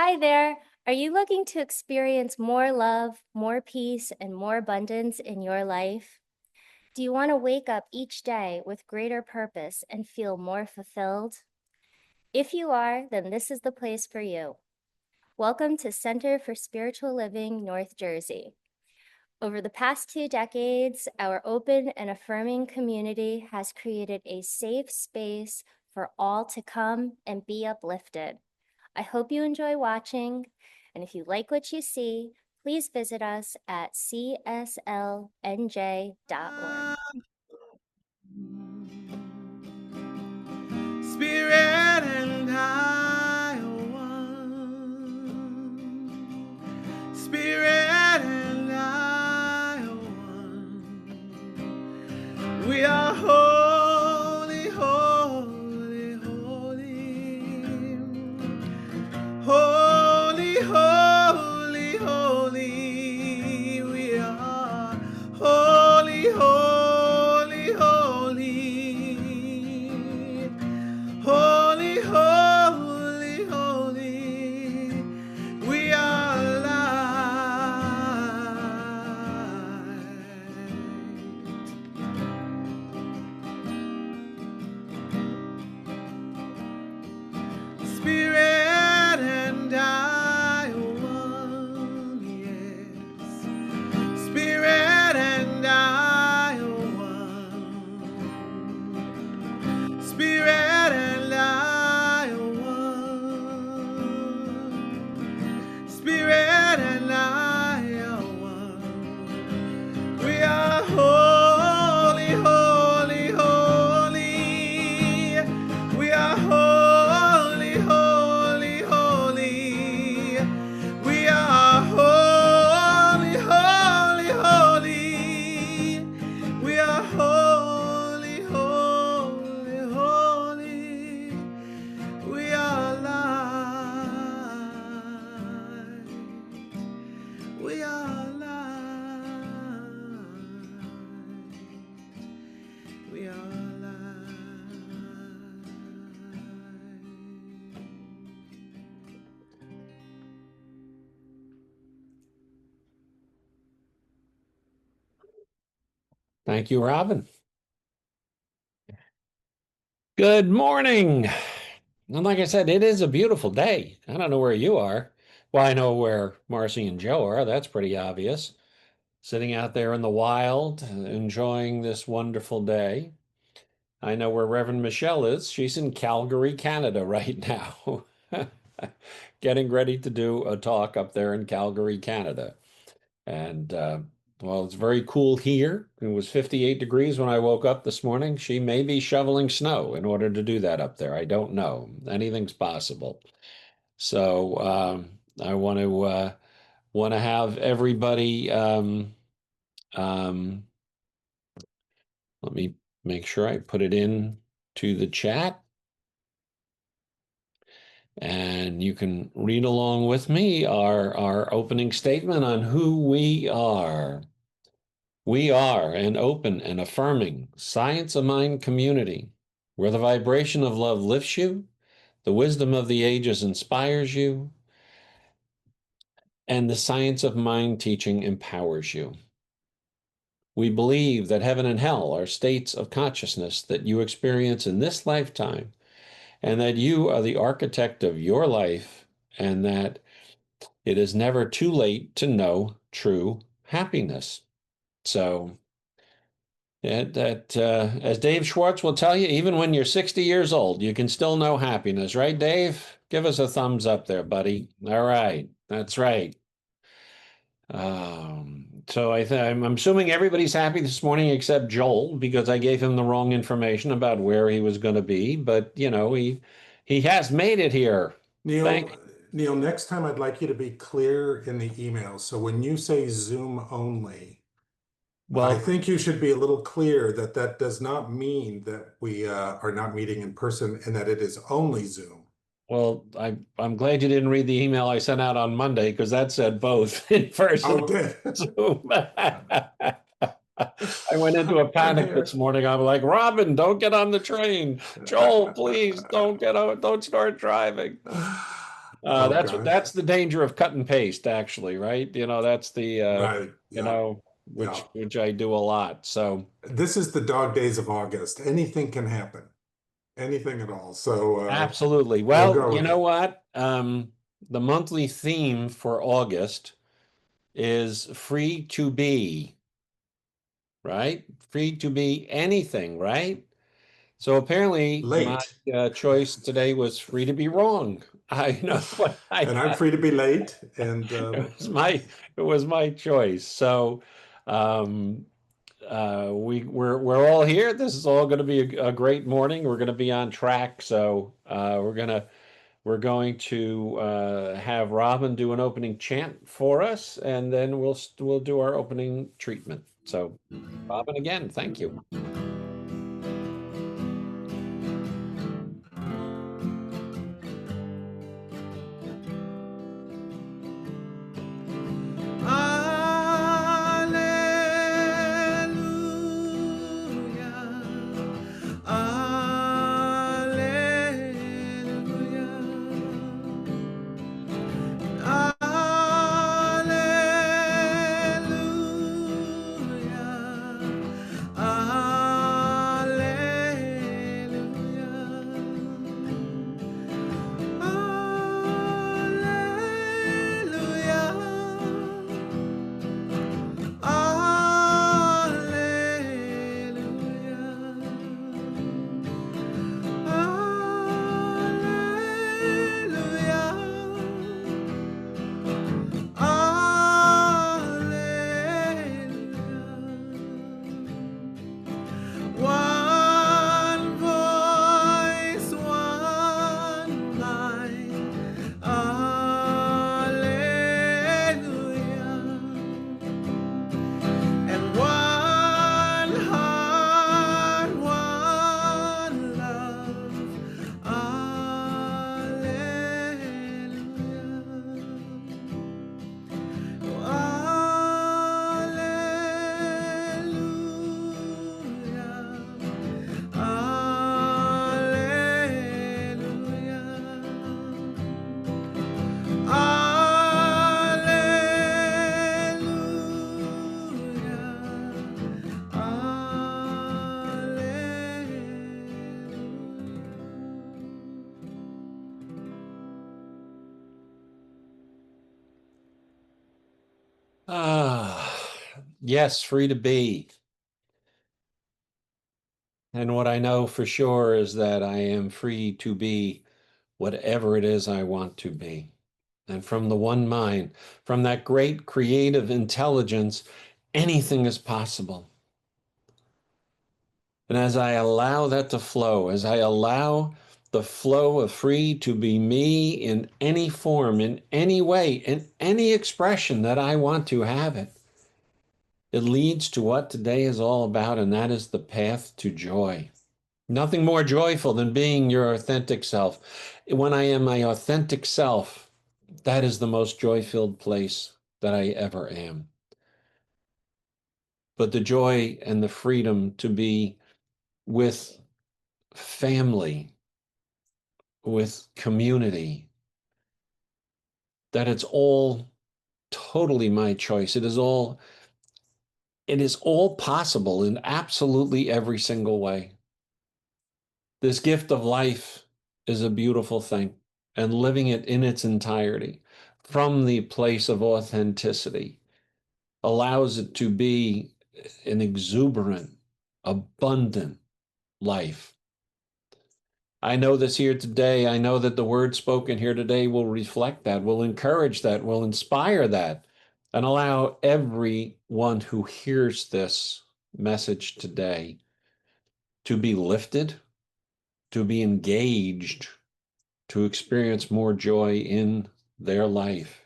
Hi there. Are you looking to experience more love, more peace, and more abundance in your life? Do you want to wake up each day with greater purpose and feel more fulfilled? If you are, then this is the place for you. Welcome to Center for Spiritual Living, North Jersey. Over the past 2 decades, our open and affirming community has created a safe space for all to come and be uplifted. I hope you enjoy watching, and if you like what you see, please visit us at cslnj.org. Spirit and I are one. Spirit and I are one. We are holy, holy, holy. Holy, holy, holy. We are holy, holy, holy. Holy, holy, holy, we are light. Spirit and I are one, yes. Spirit and I are one. Spirit and I are one. Spirit and I are one. We are holy, holy, holy. We are holy, holy, holy. We are holy, holy, holy. We are holy, holy, holy. We are light. We are light. We are light. Thank you, Robin. Good morning. And like I said, it is a beautiful day. I don't know where you are. Well, I know where Marcy and Joe are. That's pretty obvious. Sitting out there in the wild, enjoying this wonderful day. I know where Reverend Michelle is. She's in Calgary, Canada right now, getting ready to do a talk up there in Calgary, Canada. And well, it's very cool here. It was 58 degrees when I woke up this morning. She may be shoveling snow in order to do that up there. I don't know. Anything's possible. So I want to have everybody. Um, let me make sure I put it in to the chat, and you can read along with me our opening statement on who we are. We are an open and affirming science of mind community where the vibration of love lifts you, the wisdom of the ages inspires you, and the science of mind teaching empowers you. We believe that heaven and hell are states of consciousness that you experience in this lifetime, and that you are the architect of your life, and that it is never too late to know true happiness. So, as Dave Schwartz will tell you, even when you're 60 years old, you can still know happiness, right, Dave? Give us a thumbs up there, buddy. All right, that's right. So I'm assuming everybody's happy this morning except Joel because I gave him the wrong information about where he was going to be. But you know, he has made it here. Neil, Thank. Neil, next time I'd like you to be clear in the email. So when you say Zoom only, I Well, think you should be a little clear that that does not mean that we are not meeting in person and that it is only Zoom. I'm glad you didn't read the email I sent out on Monday because that said both in person Oh, did. Zoom. I went into a I'm panic this here. morning. I'm like, Robin, don't get on the train. Joel, please don't get out, don't start driving. Oh That's gosh. the danger of cut and paste, actually, right? That's the Right. you Yeah. know, Yeah. which I do a lot. So This is the dog days of August. Anything can happen. Anything at all. So absolutely. we'll Well, go you with know it. what? The monthly theme for August is free to be, right? Free to be anything, right? So apparently my Late. choice today was free to be wrong. I know what And I'm free to be late. And it was my it was my choice. So um we're all here. This is all going to be a great morning. We're going to be on track. So we're going to have Robin do an opening chant for us, and then we'll do our opening treatment. So Robin, again, thank you. Hallelujah. Hallelujah. Hallelujah. One voice, one mind. Alleluia. And one heart, one love. Alleluia. Hallelujah. Hallelujah. Ah, yes, free to be. And what I know for sure is that I am free to be whatever it is I want to be. And from the one mind, from that great creative intelligence, anything is possible. And as I allow that to flow, as I allow the flow of free to be me in any form, in any way, in any expression that I want to have it, it leads to what today is all about, and that is the path to joy. Nothing more joyful than being your authentic self. When I am my authentic self, that is the most joy-filled place that I ever am. But the joy and the freedom to be with family, with community, that it's all totally my choice. It is all possible in absolutely every single way. This gift of life is a beautiful thing, and living it in its entirety from the place of authenticity allows it to be an exuberant, abundant life. I know this here today. I know that the word spoken here today will reflect that, will encourage that, will inspire that, and allow everyone who hears this message today to be lifted, to be engaged, to experience more joy in their life.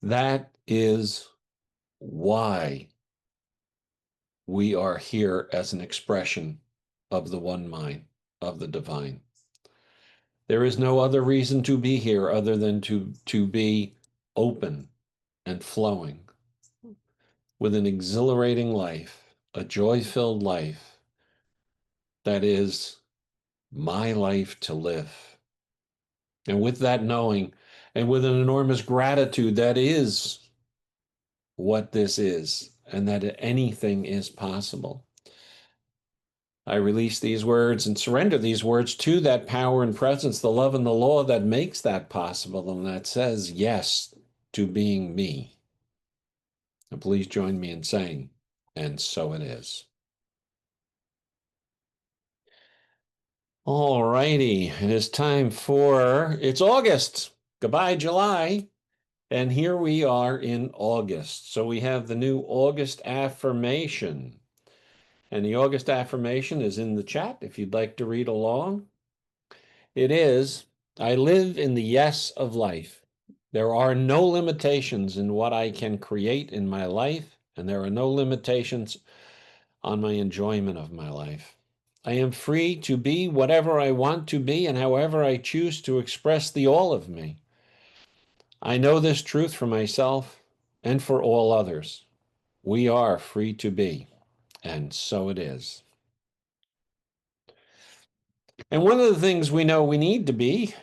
That is why we are here as an expression of the one mind, of the divine. There is no other reason to be here other than to be open and flowing with an exhilarating life, a joy-filled life that is my life to live. And with that knowing and with an enormous gratitude, that is what this is, and that anything is possible. I release these words and surrender these words to that power and presence, the love and the law that makes that possible and that says yes to being me. And please join me in saying, and so it is. All righty, it is time for, it's August. Goodbye, July. And here we are in August. So we have the new August affirmation. And the August affirmation is in the chat if you'd like to read along. It is, I live in the yes of life. There are no limitations in what I can create in my life, and there are no limitations on my enjoyment of my life. I am free to be whatever I want to be and however I choose to express the all of me. I know this truth for myself and for all others. We are free to be, and so it is. And one of the things we know we need to be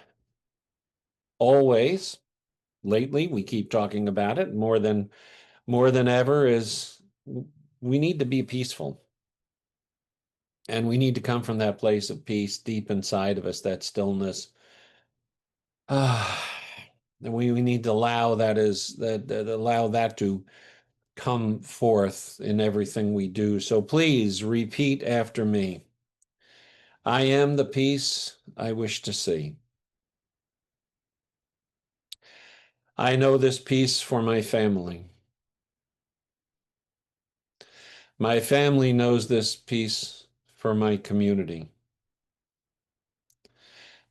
always, lately, we keep talking about it more than ever, is we need to be peaceful. And we need to come from that place of peace deep inside of us, that stillness. We need to allow allow that to come forth in everything we do. So please repeat after me. I am the peace I wish to see. I know this peace for my family. My family knows this peace for my community.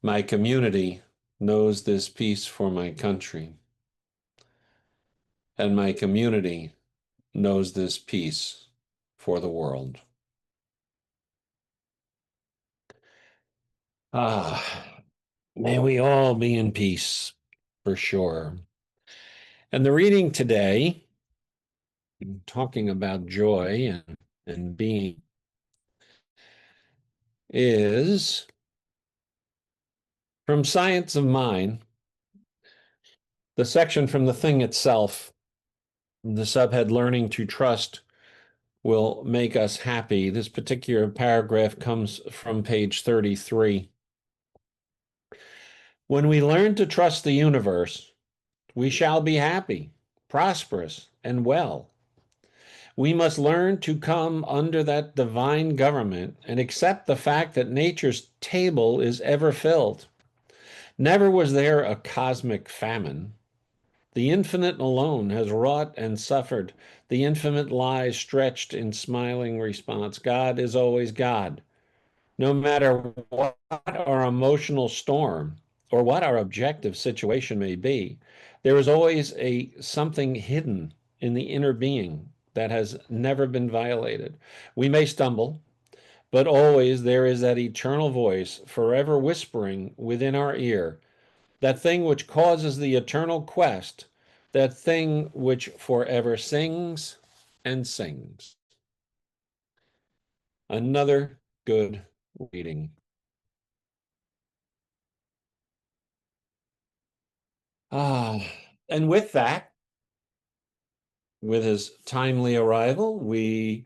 My community knows this peace for my country. And my community knows this peace for the world. May we all be in peace, for sure. And the reading today, talking about joy and being, is from Science of Mind, the section from the thing itself, the subhead Learning to Trust will make us happy. This particular paragraph comes from page 33. When we learn to trust the universe, we shall be happy, prosperous, and well. We must learn to come under that divine government and accept the fact that nature's table is ever filled. Never was there a cosmic famine. The infinite alone has wrought and suffered. The infinite lies stretched in smiling response. God is always God. No matter what our emotional storm or what our objective situation may be, there is always something hidden in the inner being that has never been violated. We may stumble, but always there is that eternal voice forever whispering within our ear, that thing which causes the eternal quest, that thing which forever sings and sings. Another good reading. Ah, and with that, with his timely arrival, we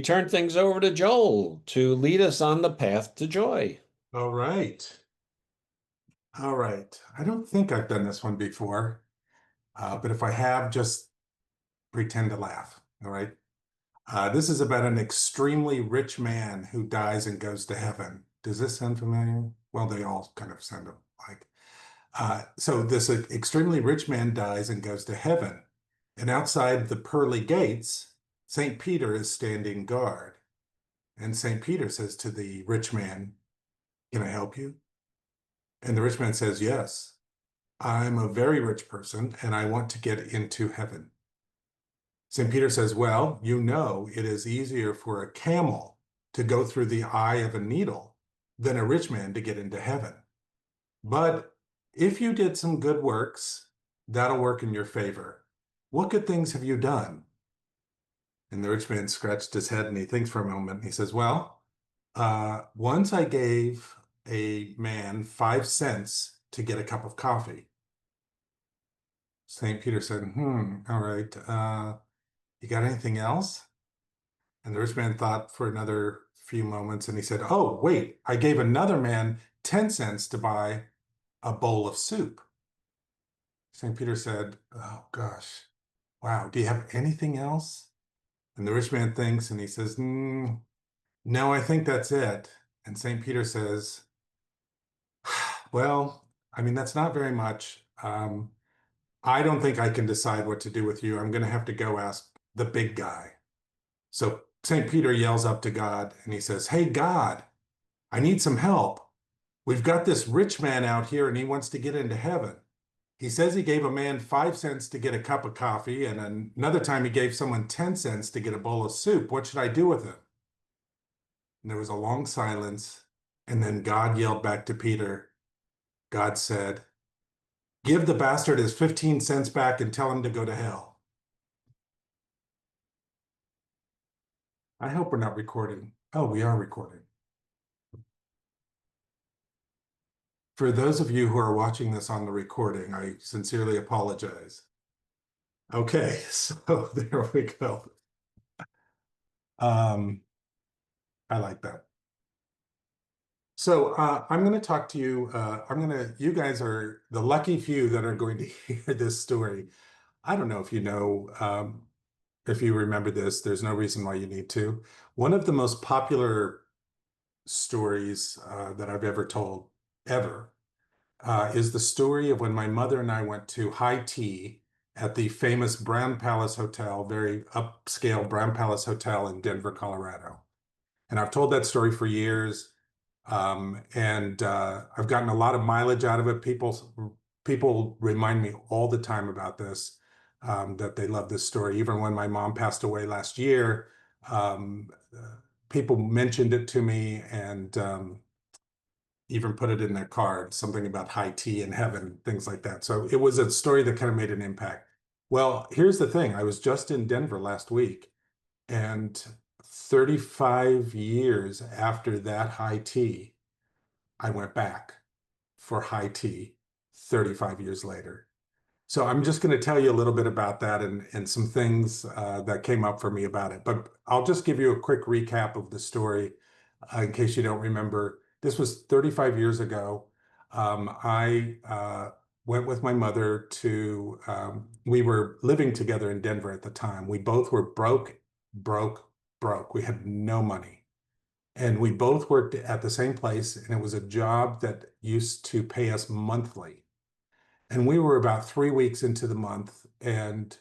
turn things over to Joel to lead us on the path to joy. All right. All right. I don't think I've done this one before, but if I have, just pretend to laugh. All right. This is about an extremely rich man who dies and goes to heaven. Does this sound familiar? Well, they all kind of sound like. So this extremely rich man dies and goes to heaven. And outside the pearly gates, St. Peter is standing guard. And St. Peter says to the rich man, "Can I help you?" And the rich man says, "Yes, I'm a very rich person and I want to get into heaven." St. Peter says, "Well, you know, it is easier for a camel to go through the eye of a needle than a rich man to get into heaven. But if you did some good works, that'll work in your favor. What good things have you done?" And the rich man scratched his head and he thinks for a moment. And he says, "Well, once I gave a man 5 cents to get a cup of coffee. St. Peter said, all right. You got anything else? And the rich man thought for another few moments and he said, oh, wait, I gave another man 10 cents to buy a bowl of soup. St. Peter said, oh, gosh, wow, do you have anything else? And the rich man thinks and he says, no, I think that's it. And St. Peter says, well, I mean, that's not very much. I don't think I can decide what to do with you. I'm going to have to go ask the big guy. So St. Peter yells up to God and he says, hey, God, I need some help. We've got this rich man out here and he wants to get into heaven. He says he gave a man 5 cents to get a cup of coffee, and another time he gave someone 10 cents to get a bowl of soup. What should I do with him? And there was a long silence, and then God yelled back to Peter. God said, give the bastard his 15 cents back and tell him to go to hell. I hope we're not recording. Oh, we are recording. For those of you who are watching this on the recording, I sincerely apologize. Okay, so there we go. I like that. So I'm going to talk to you. You guys are the lucky few that are going to hear this story. I don't know if you know, if you remember this, there's no reason why you need to. One of the most popular stories that I've ever told, ever, is the story of when my mother and I went to high tea at the famous Brown Palace Hotel, very upscale Brown Palace Hotel in Denver, Colorado. And I've told that story for years. And I've gotten a lot of mileage out of it. People remind me all the time about this, that they love this story. Even when my mom passed away last year, people mentioned it to me and even put it in their card, something about high tea in heaven, things like that. So it was a story that kind of made an impact. Well, here's the thing. I was just in Denver last week, and 35 years after that high tea, I went back for high tea 35 years later. So I'm just going to tell you a little bit about that and some things that came up for me about it. But I'll just give you a quick recap of the story in case you don't remember. This was 35 years ago. I went with my mother to, we were living together in Denver at the time. We both were broke. We had no money. And we both worked at the same place, and it was a job that used to pay us monthly. And we were about 3 weeks into the month, and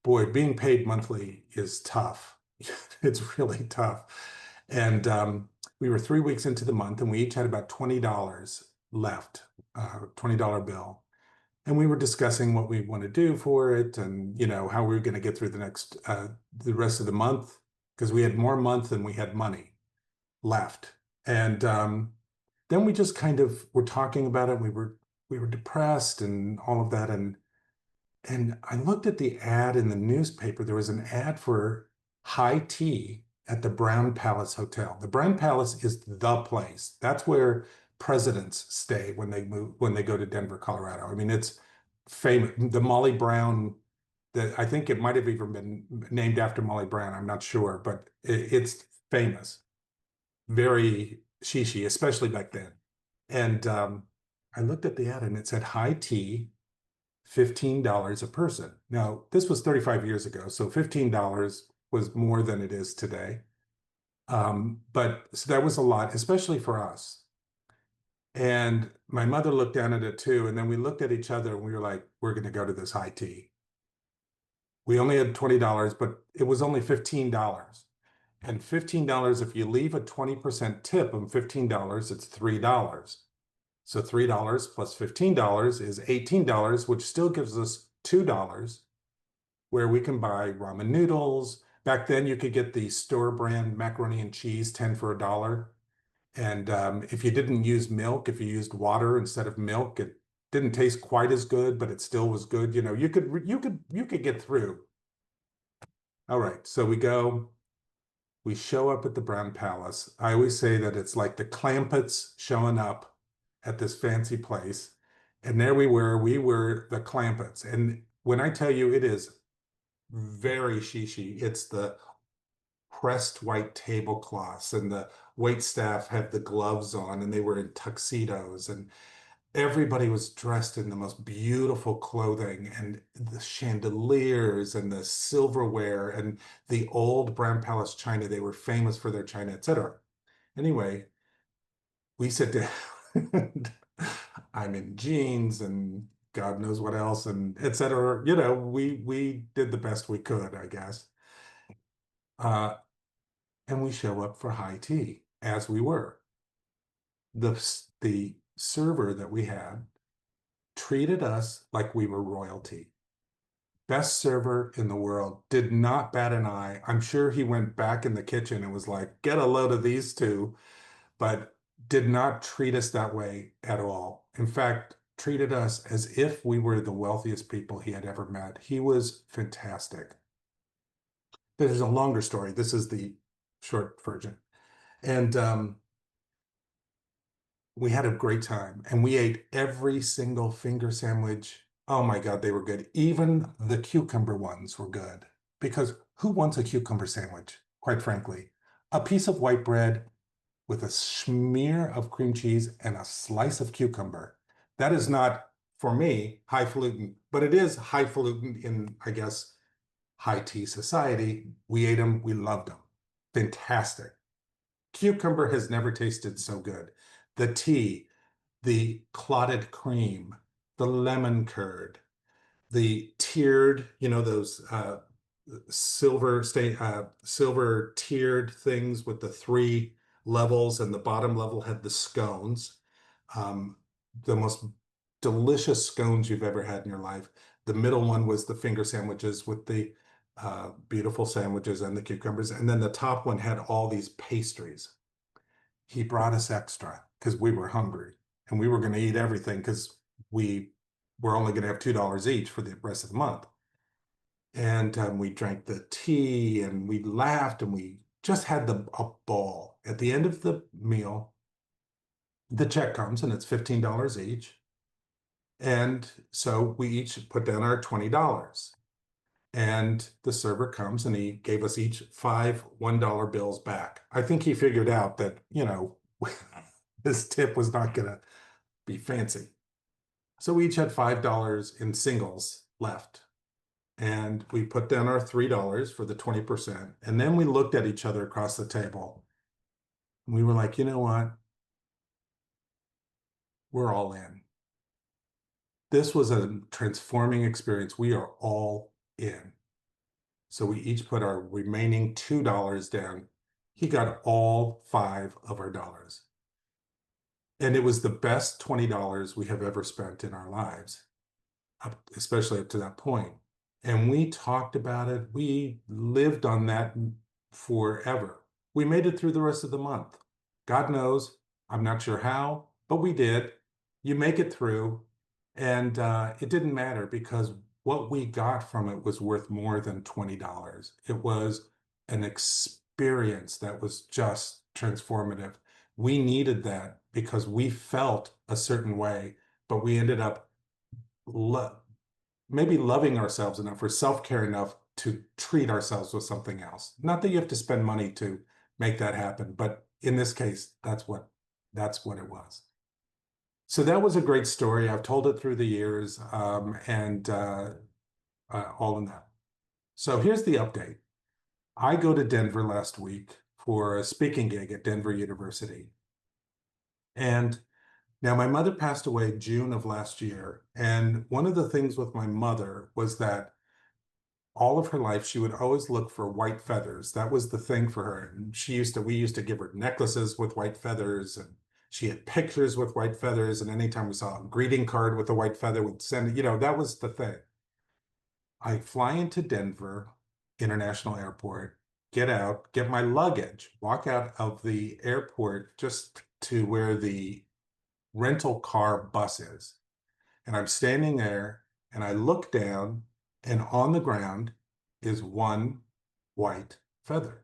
boy, being paid monthly is tough. It's really tough. And we were 3 weeks into the month, and we each had about $20 left, $20 bill. And we were discussing what we want to do for it, and how we were going to get through the rest of the month, because we had more month than we had money left. And then we just kind of were talking about it. We were depressed and all of that. And I looked at the ad in the newspaper. There was an ad for high tea at the Brown Palace Hotel. The Brown Palace is the place. That's where presidents stay when they go to Denver, Colorado. I mean, it's famous. The Molly Brown, I think it might have even been named after Molly Brown. I'm not sure, but it's famous. Very shishi, especially back then. And I looked at the ad and it said high tea, $15 a person. Now, this was 35 years ago, so $15 was more than it is today. But so that was a lot, especially for us. And my mother looked down at it too, and then we looked at each other and we were like, we're going to go to this high tea. We only had $20, but it was only $15. And $15, if you leave a 20% tip of $15, it's $3. So $3 plus $15 is $18, which still gives us $2, where we can buy ramen noodles. Back then, you could get the store brand macaroni and cheese, 10 for $1. And if you didn't use milk, if you used water instead of milk, it didn't taste quite as good, but it still was good. You could get through. All right, so we show up at the Brown Palace. I always say that it's like the Clampetts showing up at this fancy place. And there we were the Clampets. And when I tell you it is very shishi, it's the pressed white tablecloths and the wait staff had the gloves on and they were in tuxedos and everybody was dressed in the most beautiful clothing and the chandeliers and the silverware and the old Brown Palace china. They were famous for their china, etc. Anyway, we sit down. I'm in jeans and God knows what else and etc. You know, we did the best we could, I guess. Uh, and we show up for high tea as we were. The server that we had treated us like we were royalty. Best server in the world, did not bat an eye. I'm sure he went back in the kitchen and was like, get a load of these two, but did not treat us that way at all. In fact, treated us as if we were the wealthiest people he had ever met. He was fantastic. There's a longer story. This is the short version. And we had a great time and we ate every single finger sandwich. Oh my God, they were good. Even the cucumber ones were good because who wants a cucumber sandwich, quite frankly? A piece of white bread with a smear of cream cheese and a slice of cucumber. That is not, for me, highfalutin, but it is highfalutin in, I guess, high tea society. We ate them, we loved them. Fantastic. Cucumber has never tasted so good. The tea, the clotted cream, the lemon curd, the tiered, you know, those silver tiered things with the three levels, and the bottom level had the scones. Um, the most delicious scones you've ever had in your life. The middle one was the finger sandwiches with the beautiful sandwiches and the cucumbers. And then the top one had all these pastries. He brought us extra because we were hungry and we were going to eat everything because we were only going to have $2 each for the rest of the month. And we drank the tea and we laughed and we just had a ball. At the end of the meal, the check comes and it's $15 each. And so we each put down our $20. And the server comes and he gave us each five $1 bills back. I think he figured out that, you know, this tip was not going to be fancy. So we each had $5 in singles left. And we put down our $3 for the 20%. And then we looked at each other across the table. And we were like, you know what? We're all in. This was a transforming experience. We are all in. So we each put our remaining $2 down. He got all five of our dollars. And it was the best $20 we have ever spent in our lives, especially up to that point. And we talked about it. We lived on that forever. We made it through the rest of the month. God knows, I'm not sure how, but we did. You make it through. And it didn't matter because what we got from it was worth more than $20. It was an experience that was just transformative. We needed that because we felt a certain way, but we ended up maybe loving ourselves enough or self-care enough to treat ourselves with something else. Not that you have to spend money to make that happen, but in this case, that's what it was. So that was a great story. I've told it through the years, and all in that. So here's the update. I go to Denver last week for a speaking gig at Denver University. And now my mother passed away June of last year. And one of the things with my mother was that all of her life, she would always look for white feathers. That was the thing for her. And we used to give her necklaces with white feathers, and she had pictures with white feathers. And anytime we saw a greeting card with a white feather, we'd send it, you know, that was the thing. I fly into Denver International Airport, get out, get my luggage, walk out of the airport just to where the rental car bus is. And I'm standing there and I look down, and on the ground is one white feather.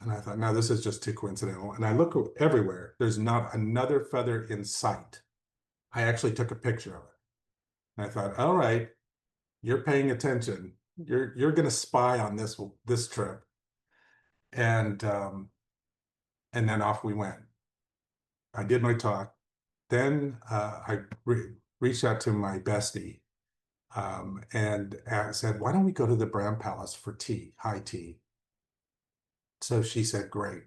And I thought, no, this is just too coincidental. And I look everywhere. There's not another feather in sight. I actually took a picture of it. And I thought, all right, you're paying attention. You're going to spy on this trip. And and then off we went. I did my talk. Then I reached out to my bestie and said, why don't we go to the Brown Palace for tea, high tea? So she said, great.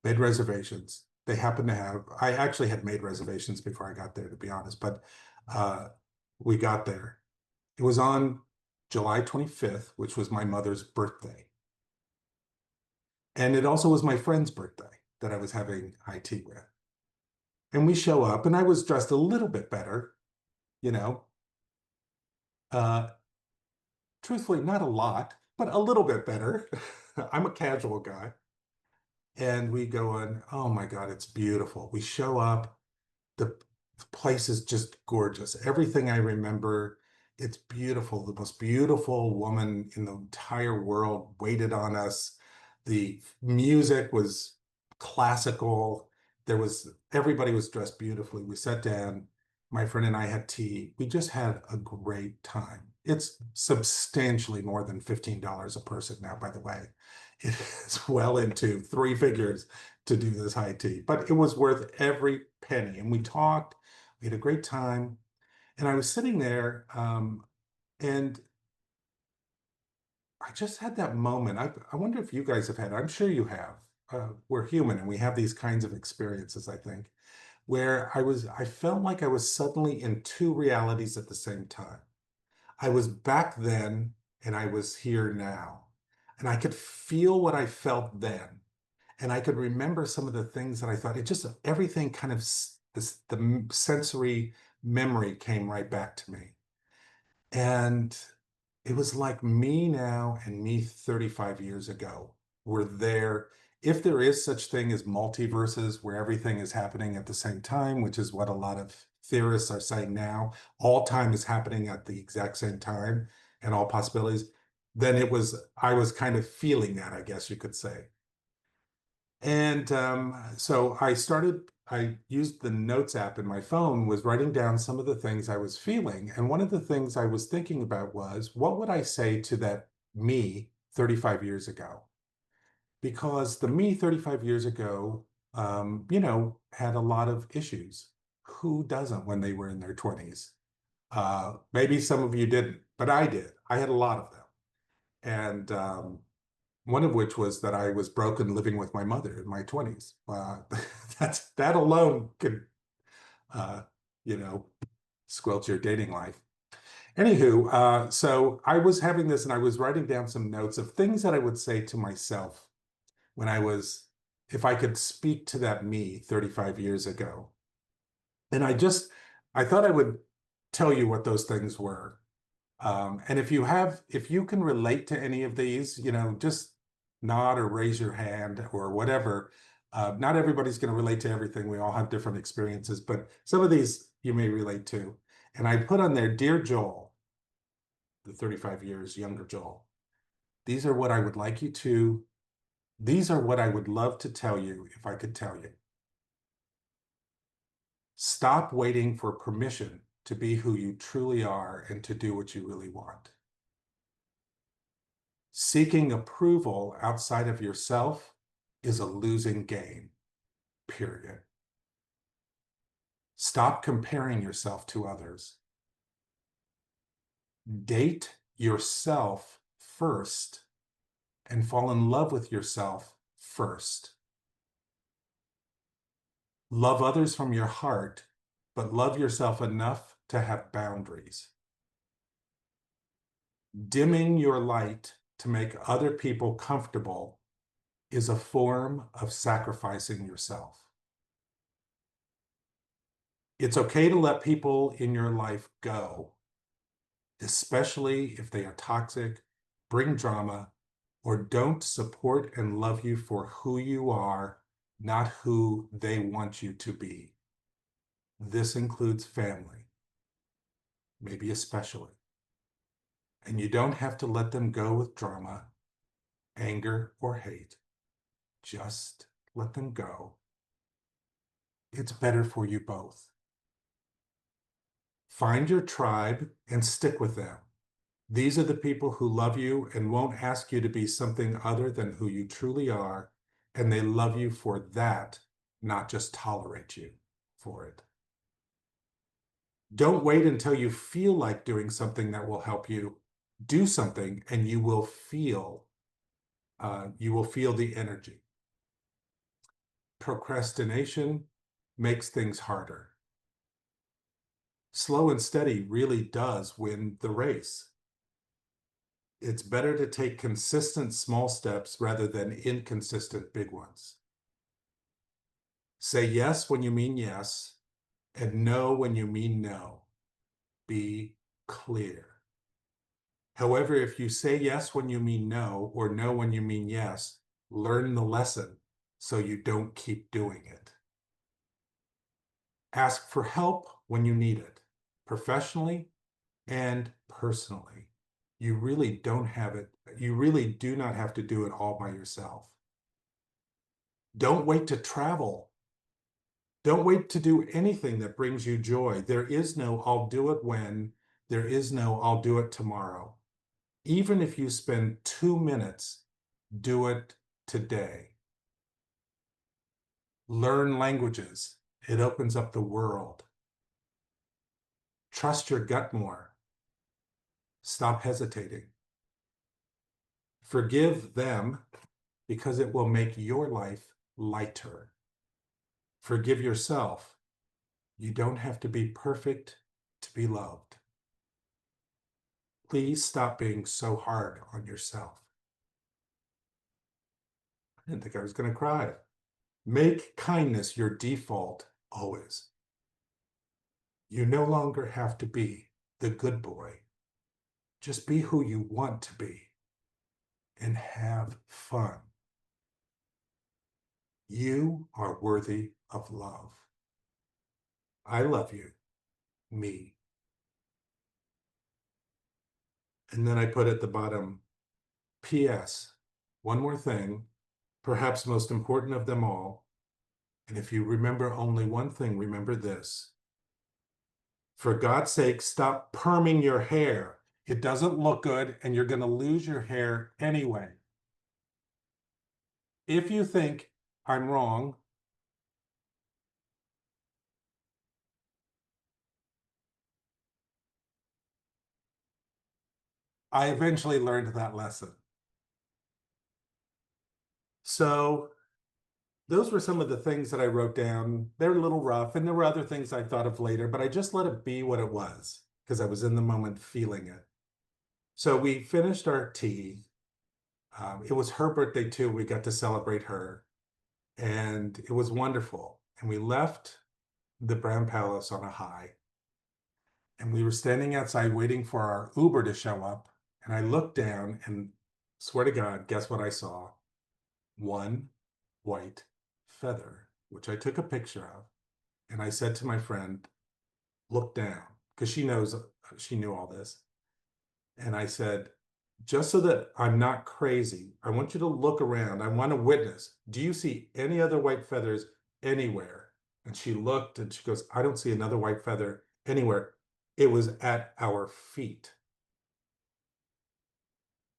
Made reservations. They happened to have, I actually had made reservations before I got there, to be honest, but uh, we got there. It was on July 25th, which was my mother's birthday. And it also was my friend's birthday that I was having high tea with. And we show up, and I was dressed a little bit better, you know. Uh, Truthfully, not a lot, but a little bit better. I'm a casual guy. And we go on, oh my God, it's beautiful. We show up, the place is just gorgeous. Everything I remember, it's beautiful. The most beautiful woman in the entire world waited on us. The music was classical. Everybody was dressed beautifully. We sat down. My friend and I had tea. We just had a great time. It's substantially more than $15 a person now, by the way. It is well into three figures to do this high tea, but it was worth every penny. And we talked, we had a great time. And I was sitting there, and I just had that moment. I wonder if you guys have had, I'm sure you have. We're human and we have these kinds of experiences, I think, where I felt like I was suddenly in two realities at the same time. I was back then and I was here now. And I could feel what I felt then. And I could remember some of the things that I thought, it just, everything kind of, the sensory memory came right back to me. And it was like me now and me 35 years ago were there. If there is such thing as multiverses where everything is happening at the same time, which is what a lot of theorists are saying now, all time is happening at the exact same time and all possibilities, then I was kind of feeling that, I guess you could say. And so I used the Notes app in my phone, was writing down some of the things I was feeling. And one of the things I was thinking about was, what would I say to that me 35 years ago? Because the me 35 years ago, had a lot of issues. Who doesn't when they were in their 20s? Maybe some of you didn't, but I did. I had a lot of them. And one of which was that I was broken living with my mother in my 20s. That alone could, uh, you know, squelch your dating life. Anywho, so I was having this and I was writing down some notes of things that I would say to myself when if I could speak to that me 35 years ago. And I thought I would tell you what those things were. And if you can relate to any of these, just nod or raise your hand or whatever. Not everybody's going to relate to everything. We all have different experiences, but some of these you may relate to. And I put on there, Dear Joel, the 35 years younger Joel, these are what I would like you to, these are what I would love to tell you if I could tell you. Stop waiting for permission to be who you truly are and to do what you really want. Seeking approval outside of yourself is a losing game, period. Stop comparing yourself to others. Date yourself first and fall in love with yourself first. Love others from your heart, but love yourself enough to have boundaries. Dimming your light to make other people comfortable is a form of sacrificing yourself. It's okay to let people in your life go, especially if they are toxic, bring drama, or don't support and love you for who you are, not who they want you to be. This includes family, maybe especially. And you don't have to let them go with drama, anger, or hate. Just let them go. It's better for you both. Find your tribe and stick with them. These are the people who love you and won't ask you to be something other than who you truly are, and they love you for that, not just tolerate you for it. Don't wait until you feel like doing something that will help you. Do something and you will feel the energy. Procrastination makes things harder. Slow and steady really does win the race. It's better to take consistent small steps rather than inconsistent big ones. Say yes when you mean yes, and no when you mean no. Be clear. However, if you say yes when you mean no, or no when you mean yes, learn the lesson so you don't keep doing it. Ask for help when you need it, professionally and personally. You really don't have it. You really do not have to do it all by yourself. Don't wait to travel. Don't wait to do anything that brings you joy. There is no I'll do it when. There is no I'll do it tomorrow. Even if you spend 2 minutes, do it today. Learn languages. It opens up the world. Trust your gut more. Stop hesitating. Forgive them because it will make your life lighter. Forgive yourself. You don't have to be perfect to be loved. Please stop being so hard on yourself. I didn't think I was going to cry. Make kindness your default always. You no longer have to be the good boy. Just be who you want to be and have fun. You are worthy of love. I love you, me. And then I put at the bottom, P.S. One more thing, perhaps most important of them all. And if you remember only one thing, remember this. For God's sake, stop perming your hair. It doesn't look good and you're going to lose your hair anyway. If you think I'm wrong, I eventually learned that lesson. So those were some of the things that I wrote down. They're a little rough, and there were other things I thought of later, but I just let it be what it was because I was in the moment feeling it. So we finished our tea. It was her birthday too. We got to celebrate her, and it was wonderful. And we left the Brown Palace on a high. And we were standing outside waiting for our Uber to show up. And I looked down and swear to God, guess what I saw? One white feather, which I took a picture of. And I said to my friend, look down, because she knew all this. And I said, just so that I'm not crazy, I want you to look around. I want to witness. Do you see any other white feathers anywhere? And she looked and she goes, I don't see another white feather anywhere. It was at our feet.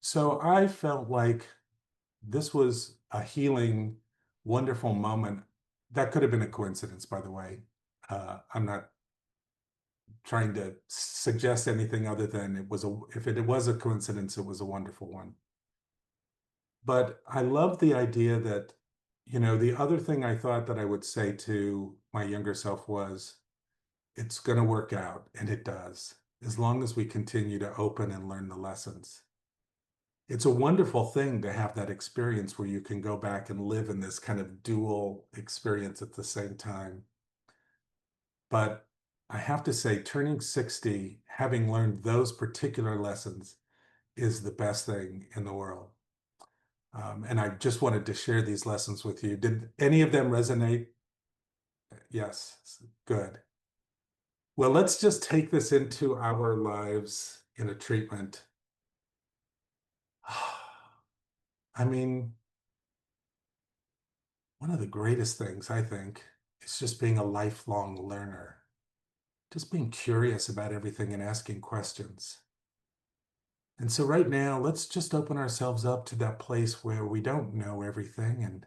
So I felt like this was a healing, wonderful moment. That could have been a coincidence, by the way. I'm not trying to suggest anything other than if it was a coincidence, it was a wonderful one. But I love the idea that, the other thing I thought that I would say to my younger self was, it's going to work out, and it does, as long as we continue to open and learn the lessons. It's a wonderful thing to have that experience where you can go back and live in this kind of dual experience at the same time. But I have to say, turning 60, having learned those particular lessons, is the best thing in the world. And I just wanted to share these lessons with you. Did any of them resonate? Yes, good. Well, let's just take this into our lives in a treatment. I mean, one of the greatest things, I think, is just being a lifelong learner. just being curious about everything and asking questions. And so right now, let's just open ourselves up to that place where we don't know everything and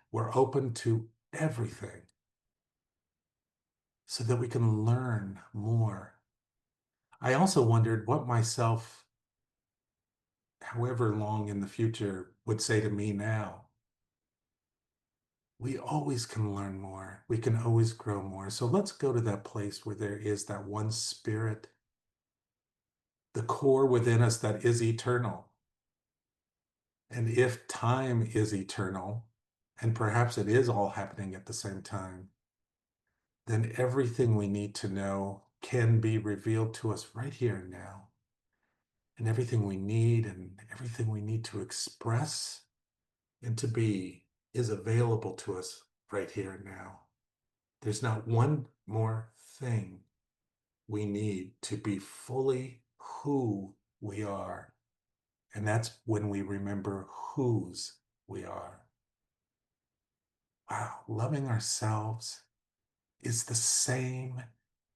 we're open to everything so that we can learn more. I also wondered what myself, however long in the future, would say to me now. We always can learn more. We can always grow more. So let's go to that place where there is that one spirit, the core within us that is eternal. And if time is eternal, and perhaps it is all happening at the same time, then everything we need to know can be revealed to us right here and now. And everything we need and everything we need to express and to be is available to us right here and now. There's not one more thing we need to be fully who we are. And that's when we remember whose we are. Wow, loving ourselves is the same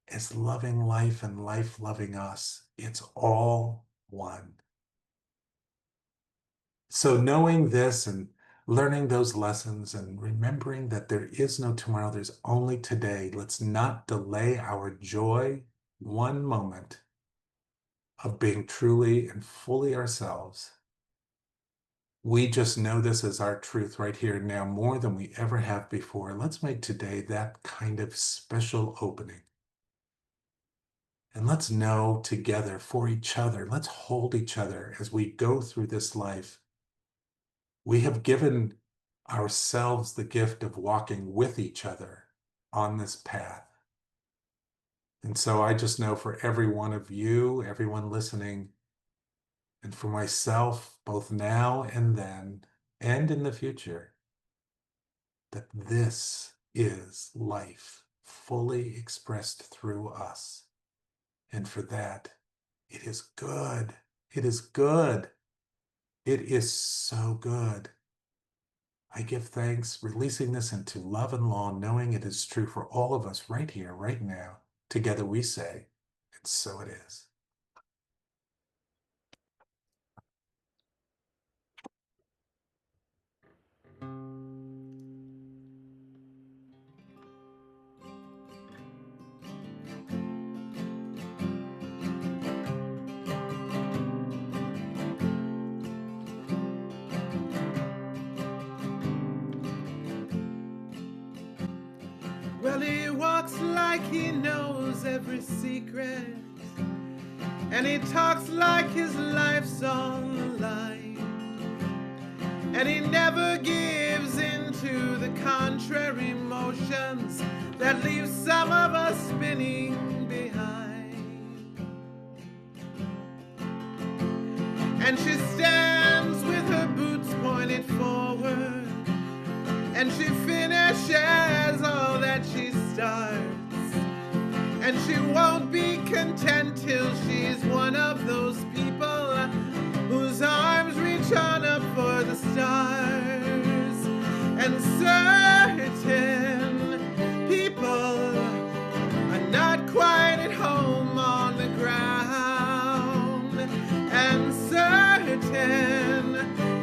as loving life and life loving us. It's all one. So knowing this and learning those lessons and remembering that there is no tomorrow, there's only today. Let's not delay our joy one moment of being truly and fully ourselves. We just know this as our truth right here and now more than we ever have before. Let's make today that kind of special opening. And let's know together for each other. Let's hold each other as we go through this life. We have given ourselves the gift of walking with each other on this path. And so I just know for every one of you, everyone listening, and for myself, both now and then, and in the future, that this is life fully expressed through us. And for that, it is good. It is good. It is so good. I give thanks, releasing this into love and law, knowing it is true for all of us right here, right now. Together we say, and so it is. Well, he walks like he knows every secret, and he talks like his life's on the line, and he never gives in to the contrary motions that leave some of us spinning behind. And she stands with her boots pointed forward, and she finishes all that she starts, and she won't be content till she's one of those people whose arms reach on up for the stars. And certain people are not quite at home on the ground, and certain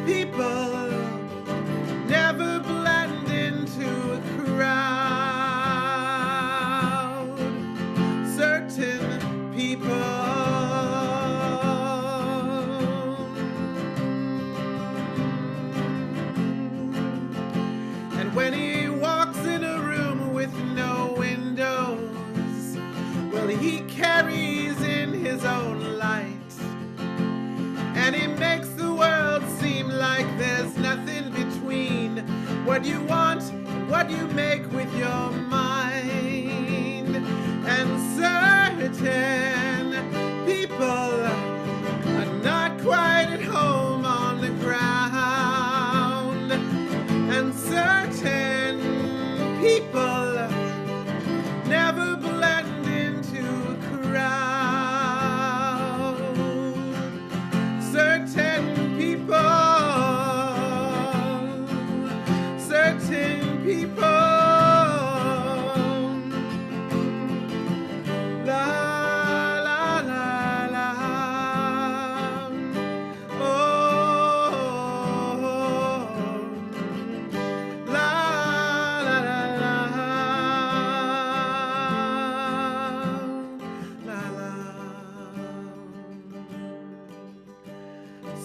people never blend into a crowd. Certain people. And when he walks in a room with no windows, well, he carries in his own light, and he makes the world seem like there's nothing between what you want and what you make with your mind. And certain people are not quite at home on the ground, and certain people never blend into a crowd. Certain people, certain people.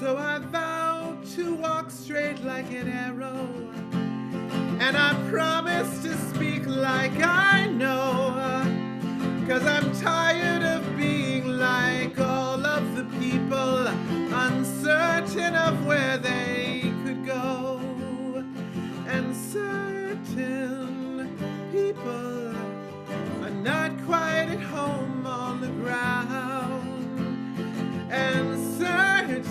So I vow to walk straight like an arrow, and I promise to speak like I know. 'Cause I'm tired of being like all of the people, uncertain of where they could go. And certain people are not quite at home on the ground. And certain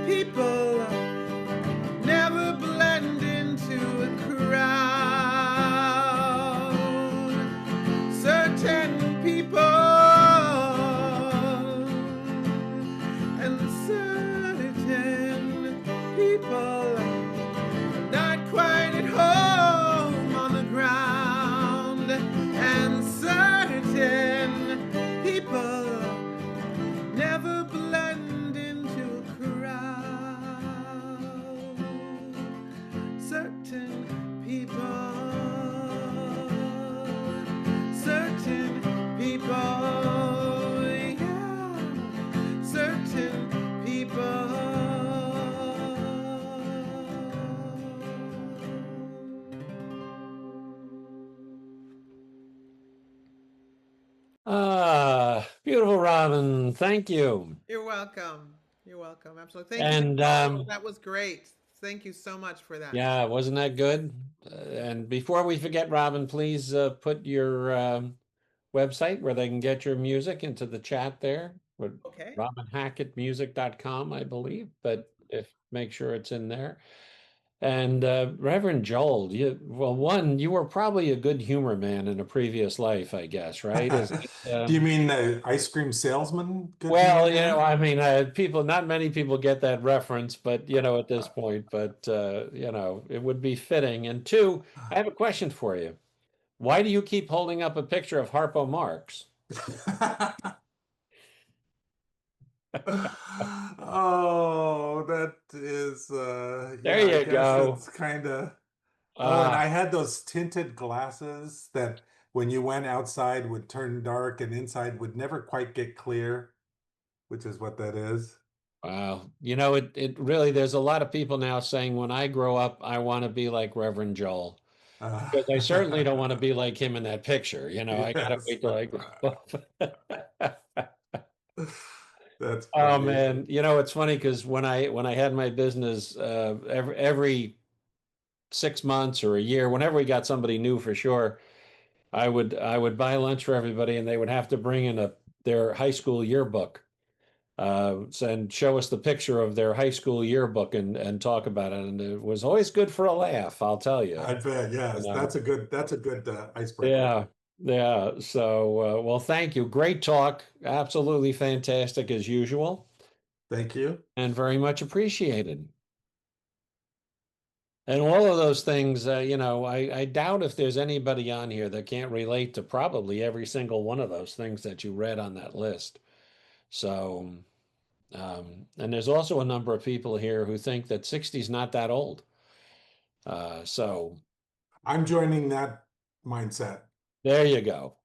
people never blend into a crowd. Certain people and certain people not quite at home on the ground. And certain people never blend into a crowd. Certain people, yeah, certain people. Beautiful, Robin. Thank you. You're welcome. You're welcome. Absolutely. Thank you, And Nicole. That was great. Thank you so much for that. yeah, wasn't that good? And before we forget, Robin, please put your website where they can get your music into the chat there with Okay. robinhackettmusic.com, I believe, but if make sure it's in there. And Reverend Joel, you were probably a good humor man in a previous life, I guess, right? Do you mean the ice cream salesman, good humor Well, man? I mean, not many people get that reference, but at this point, but it would be fitting. And two, I have a question for you. Why do you keep holding up a picture of Harpo Marx? Oh, that is There yeah, I you guess go. it's kind of oh, and I Ah, had those tinted glasses that when you went outside would turn dark and inside would never quite get clear, which is what that is. wow. It really, there's a lot of people now saying when I grow up, I want to be like Reverend Joel. Because I certainly don't want to be like him in that picture. I gotta Yes. wait till I grow up. That's Oh funny. man, it's funny because when I had my business, every 6 months or a year, whenever we got somebody new for sure, I would buy lunch for everybody, and they would have to bring in their high school yearbook, and show us the picture of their high school yearbook and talk about it, and it was always good for a laugh, I'll tell you. I bet, You yes. know, That's a good icebreaker. yeah, yeah. So, well, thank you. Great talk. Absolutely fantastic as usual, Thank you. and very much appreciated. And all of those things, I doubt if there's anybody on here that can't relate to probably every single one of those things that you read on that list. So, and there's also a number of people here who think that 60 is not that old. So I'm joining that mindset. there you go.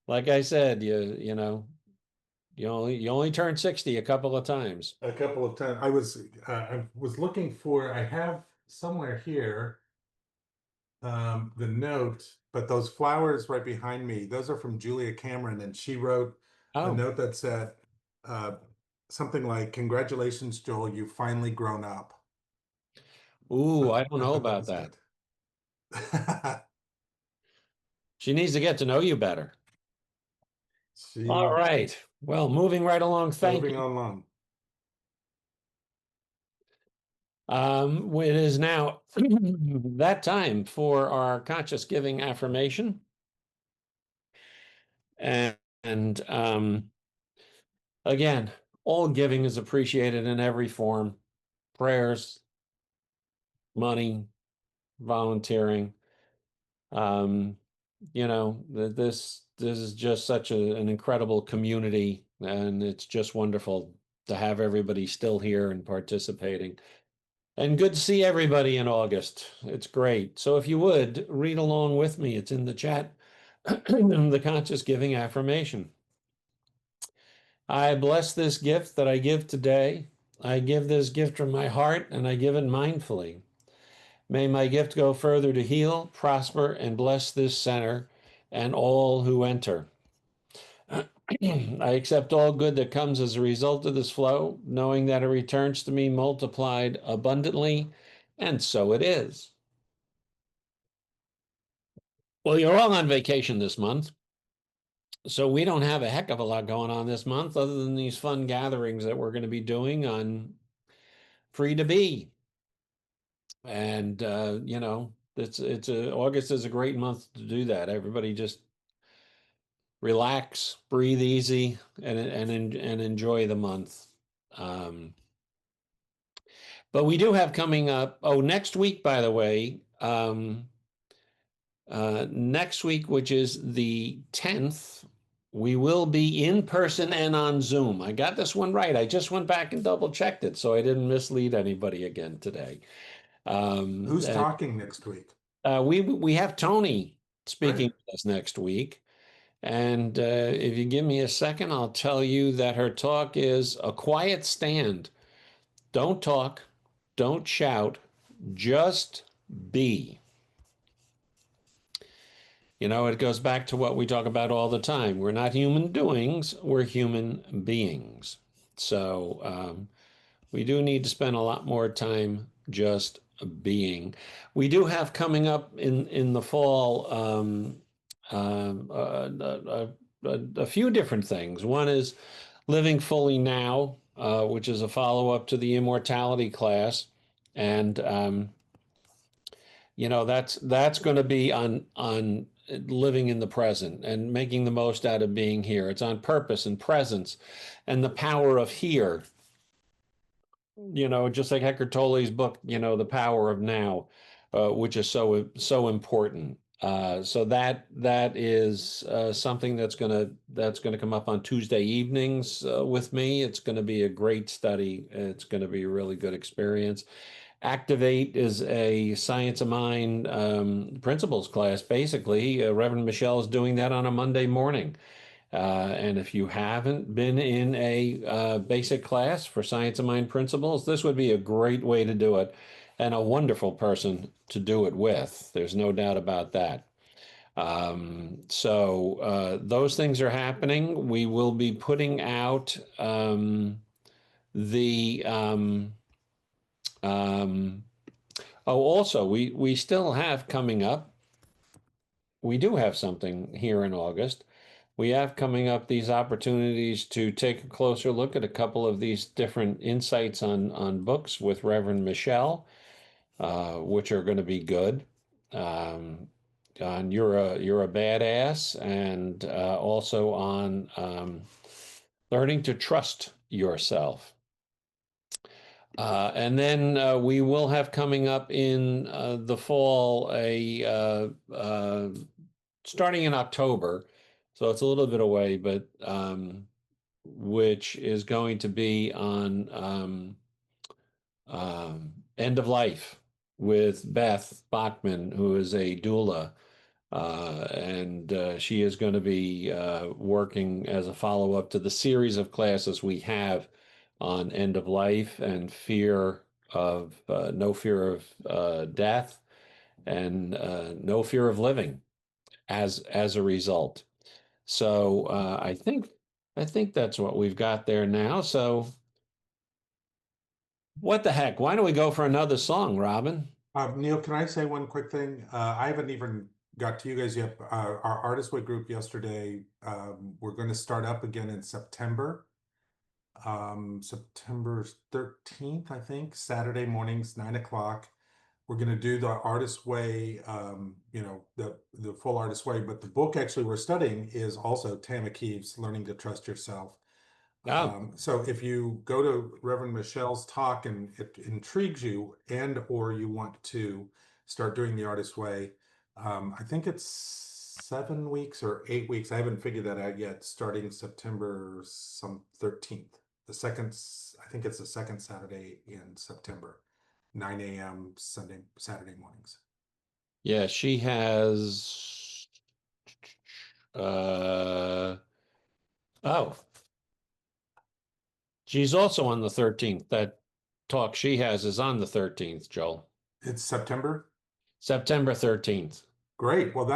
Like I said, you only turn 60 a couple of times. A couple of times. I was looking for, I have somewhere here the note, but those flowers right behind me, those are from Julia Cameron, and she wrote a Oh, note that said uh, something like, "Congratulations, Joel, you've finally grown up." ooh, So I don't I know thought that about was that. good. She needs to get to know you better. All She right. Well, moving right along. Thank moving you. along. It is now that time for our conscious giving affirmation. And again, all giving is appreciated in every form: prayers, money, volunteering. Um, this is just such an incredible community, and it's just wonderful to have everybody still here and participating. And good to see everybody in August. It's great. So if you would read along with me, it's in the chat, the conscious giving affirmation. I bless this gift that I give today. I give this gift from my heart and I give it mindfully. May my gift go further to heal, prosper, and bless this center and all who enter. I accept all good that comes as a result of this flow, knowing that it returns to me multiplied abundantly, and so it is. Well, you're all on vacation this month, so we don't have a heck of a lot going on this month other than these fun gatherings that we're going to be doing on Free to Be. And August is a great month to do that. Everybody just relax, breathe easy, and enjoy the month. Um, but we do have coming up. Oh, next week, by the way, next week, which is the 10th, we will be in person and on Zoom. I got this one right. I just went back and double checked it, so I didn't mislead anybody again today. Um, Who's uh, talking next week? we have Tony Great. speaking with us next week. And if you give me a second, I'll tell you that her talk is a quiet stand. Don't talk, don't shout, just be. You know, it goes back to what we talk about all the time. We're not human doings, we're human beings. So we do need to spend a lot more time just being. We do have coming up in the fall um, uh, a, a few different things. One is Living Fully Now, which is a follow up to the immortality class, and that's going to be on living in the present and making the most out of being here. It's on purpose and presence and the power of here. Just like Eckhart Tolle's book, The Power of Now, which is so important. So that is something that's gonna come up on Tuesday evenings with me. It's going to be a great study. It's going to be a really good experience. Activate is a Science of Mind principles class. Basically, Reverend Michelle is doing that on a Monday morning. And if you haven't been in a basic class for Science of Mind principles, this would be a great way to do it and a wonderful person to do it with. There's no doubt about that. So those things are happening. We will be putting out the um, also we still have coming up. We do have something here in August. We have coming up these opportunities to take a closer look at a couple of these different insights on books with Reverend Michelle, which are going to be good. On You're a Badass, and also on learning to trust yourself. And then we will have coming up in the fall starting in October, so it's a little bit away, but which is going to be on end of life with Beth Bachman, who is a doula. And she is going to be working as a follow-up to the series of classes we have on end of life and no fear of death and no fear of living as a result. So I think that's what we've got there now. So what the heck? Why don't we go for another song, Robin? Neil, can I say one quick thing? I haven't even got to you guys yet. Our Artist Way group yesterday, we're going to start up again in September. September 13th, I think, Saturday mornings, 9 o'clock. We're going to do the Artist Way, the full Artist Way. But the book actually we're studying is also Tam McKee's Learning to Trust Yourself. Oh, So if you go to Reverend Michelle's talk and it intrigues you and or you want to start doing the Artist Way, I think it's 7 weeks or 8 weeks. I haven't figured that out yet, starting September 13th. I think it's the second Saturday in September, 9 a.m. Saturday mornings. yeah, she has. Uh, oh, She's also on the 13th. That talk she has is on the 13th, Joel. It's September. September 13th. Great. Well,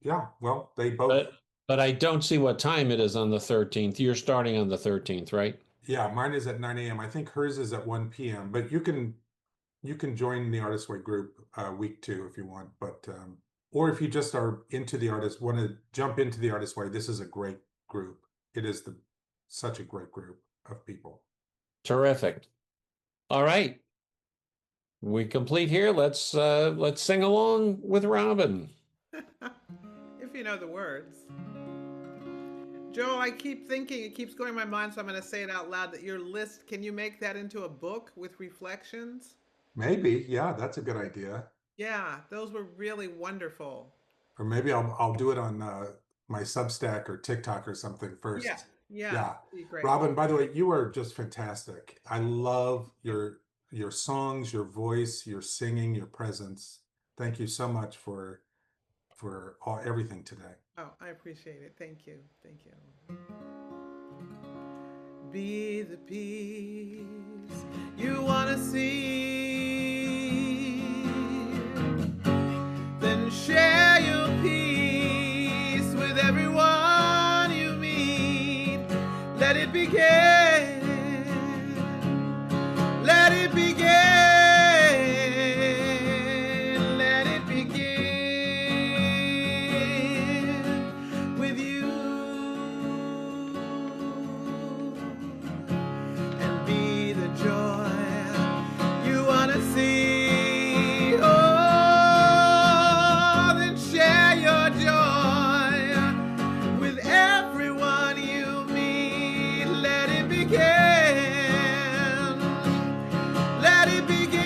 yeah, well, they both, But I don't see what time it is on the 13th. You're starting on the 13th, right? yeah, mine is at 9 a.m. I think hers is at 1 p.m. But you can join the Artist Way group week 2 if you want. But or if you just are into the artist, want to jump into the Artist Way, this is a great group. It is such a great group of people. Terrific. All right. We complete here. Let's sing along with Robin. If you know the words. Joe, I keep thinking, it keeps going in my mind, so I'm going to say it out loud, that your list, can you make that into a book with reflections? Maybe, yeah, that's a good idea. Yeah, those were really wonderful. Or maybe I'll do it on my Substack or TikTok or something Yeah, first. yeah, Yeah. be great. Robin, by the way, you are just fantastic. I love your songs, your voice, your singing, your presence. Thank you so much for everything today. Oh, I appreciate it. Thank you. Thank you. Be the peace you want to see. Then share your peace with everyone you meet. Let it begin. Let it begin. Let it begin with you. And be the joy you want to see. Oh, then share your joy with everyone you meet. Let it begin. Let it begin.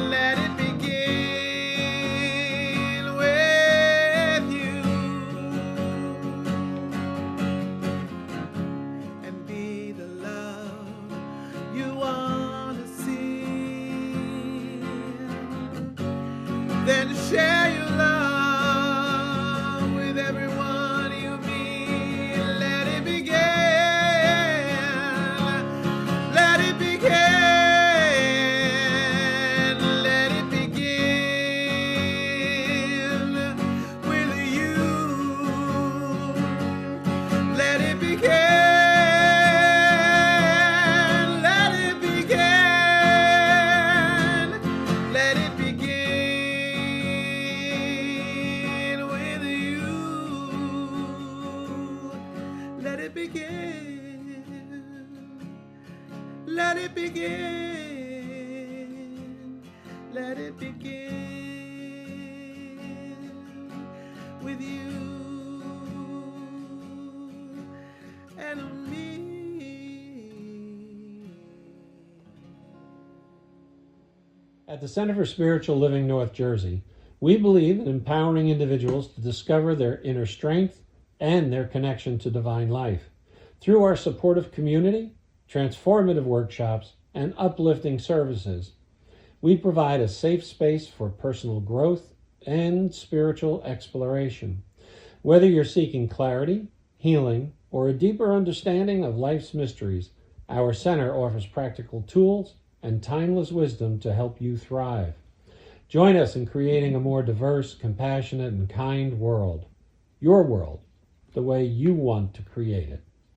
Let it begin with you. And be the love you want to see. Then share your love with everyone you meet. Let it begin. Let it begin. Let it begin with you. Let it begin. Let it begin. Let it begin with you. Let it begin. Let it begin. Let it begin with you and me. At the Center for Spiritual Living North Jersey, we believe in empowering individuals to discover their inner strength and their connection to divine life. Through our supportive community, transformative workshops, and uplifting services, we provide a safe space for personal growth and spiritual exploration. Whether you're seeking clarity, healing, or a deeper understanding of life's mysteries, our center offers practical tools and timeless wisdom to help you thrive. Join us in creating a more diverse, compassionate, and kind world. Your world, the way you want to create it.